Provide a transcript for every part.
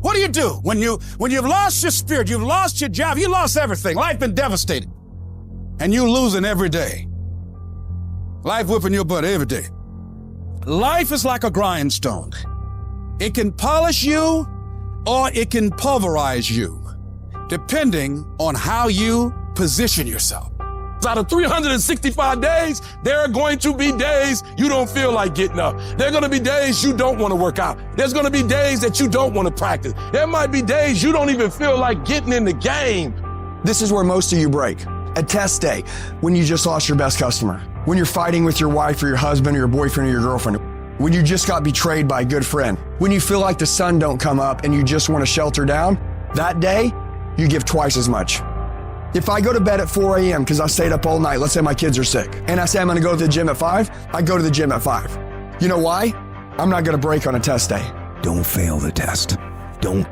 What do? When you've lost your spirit, you've lost your job, you lost everything, life been devastated, and you losing every day. Life whipping your butt every day. Life is like a grindstone. It can polish you or it can pulverize you, depending on how you position yourself. Out of 365 days, there are going to be days you don't feel like getting up. There are going to be days you don't want to work out. There's going to be days that you don't want to practice. There might be days you don't even feel like getting in the game. This is where most of you break. A test day, when you just lost your best customer, when you're fighting with your wife or your husband or your boyfriend or your girlfriend, when you just got betrayed by a good friend, when you feel like the sun don't come up and you just want to shelter down, that day, you give twice as much. If I go to bed at 4 a.m. because I stayed up all night, let's say my kids are sick, and I say I'm going to go to the gym at 5, I go to the gym at 5. You know why? I'm not going to break on a test day. Don't fail the test. Don't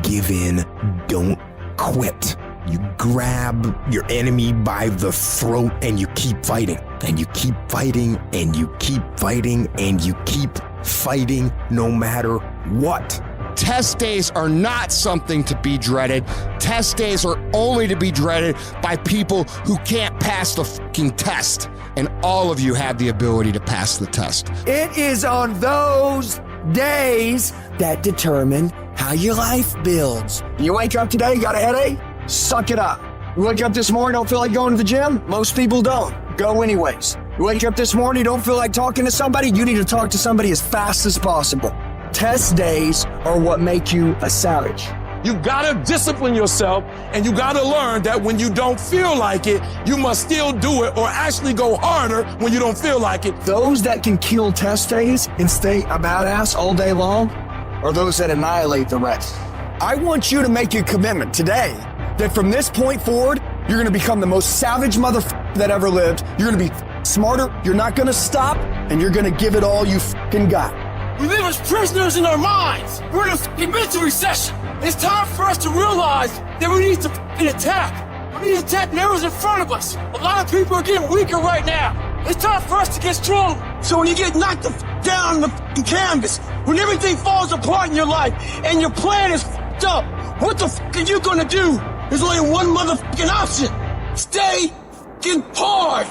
give in. Don't quit. You grab your enemy by the throat and you keep fighting. And you keep fighting and you keep fighting and you keep fighting no matter what. Test days are not something to be dreaded. Test days are only to be dreaded by people who can't pass the fucking test. And all of you have the ability to pass the test. It is on those days that determine how your life builds. You wake up today, you got a headache? Suck it up. You wake up this morning, don't feel like going to the gym? Most people don't. Go anyways. You wake up this morning, don't feel like talking to somebody? You need to talk to somebody as fast as possible. Test days are what make you a savage. You gotta discipline yourself, and you gotta learn that when you don't feel like it, you must still do it or actually go harder when you don't feel like it. Those that can kill test days and stay a badass all day long are those that annihilate the rest. I want you to make a commitment today that from this point forward, you're gonna become the most savage motherfucker that ever lived. You're gonna be smarter, you're not gonna stop, and you're gonna give it all you fucking got. We live as prisoners in our minds. We're in a fucking mental recession. It's time for us to realize that we need to fucking attack. We need to attack whatever's in front of us. A lot of people are getting weaker right now. It's time for us to get stronger. So when you get knocked the down on the fucking canvas, when everything falls apart in your life and your plan is fucked up, what the fuck are you gonna do? There's only one motherfucking option. Stay fucking hard.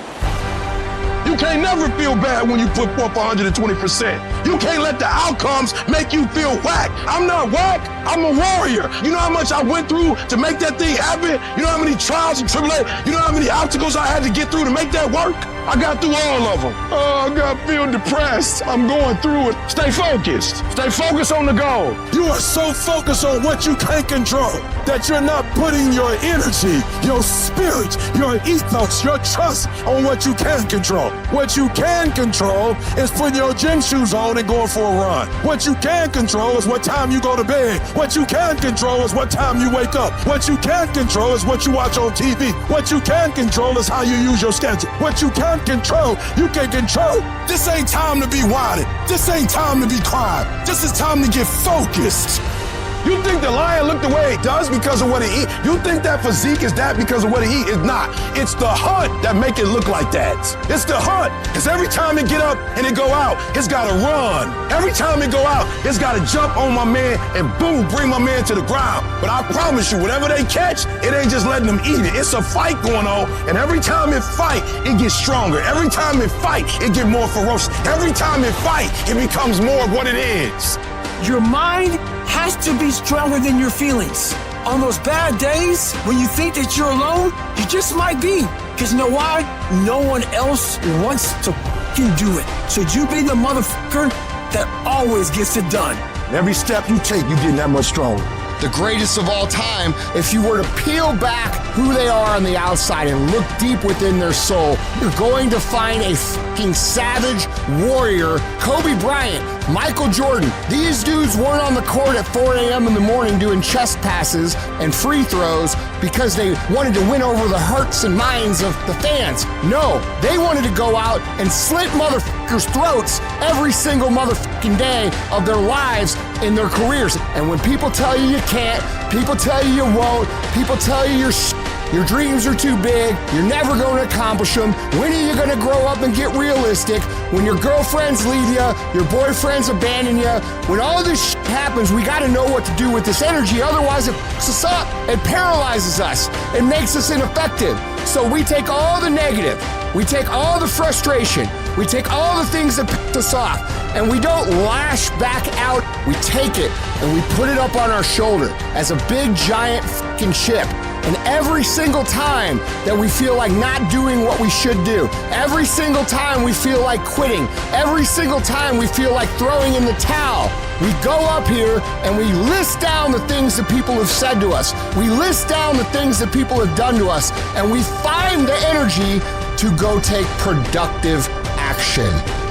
You can't never feel bad when you put forth 120%. You can't let the outcomes make you feel whack. I'm not whack, I'm a warrior. You know how much I went through to make that thing happen? You know how many trials and tribulations, you know how many obstacles I had to get through to make that work? I got through all of them. Oh, I feel depressed. I'm going through it. Stay focused. Stay focused on the goal. You are so focused on what you can't control that you're not putting your energy, your spirit, your ethos, your trust on what you can control. What you can control is putting your gym shoes on and going for a run. What you can control is what time you go to bed. What you can control is what time you wake up. What you can control is what you watch on TV. What you can control is how you use your schedule. What you can control, you can control. This ain't time to be whining. This ain't time to be crying. This is time to get focused. You think the lion look the way it does because of what he eat? You think that physique is that because of what he eat? It's not. It's the hunt that make it look like that. It's the hunt. Because every time it get up and it go out, it's got to run. Every time it go out, it's got to jump on my man and boom, bring my man to the ground. But I promise you, whatever they catch, it ain't just letting them eat it. It's a fight going on. And every time it fight, it gets stronger. Every time it fight, it get more ferocious. Every time it fight, it becomes more of what it is. Your mind has to be stronger than your feelings. On those bad days, when you think that you're alone, you just might be. Because you know why? No one else wants to fucking do it. So you be the motherfucker that always gets it done. Every step you take, you get that much stronger. The greatest of all time, if you were to peel back who they are on the outside and look deep within their soul, you're going to find a fucking savage warrior. Kobe Bryant, Michael Jordan, these dudes weren't on the court at 4 a.m. in the morning doing chest passes and free throws because they wanted to win over the hearts and minds of the fans. No, they wanted to go out and slit motherfuckers' throats every single motherfucking day of their lives in their careers. And when people tell you you can't, people tell you you won't, people tell you you're Your dreams are too big. You're never going to accomplish them. When are you going to grow up and get realistic? When your girlfriends leave you, your boyfriends abandon you, when all this shit happens, we got to know what to do with this energy. Otherwise, it fucks us up. It paralyzes us. It makes us ineffective. So we take all the negative. We take all the frustration. We take all the things that piss us off, and we don't lash back out. We take it and we put it up on our shoulder as a big giant fucking chip. And every single time that we feel like not doing what we should do, every single time we feel like quitting, every single time we feel like throwing in the towel, we go up here and we list down the things that people have said to us. We list down the things that people have done to us, and we find the energy to go take productive action.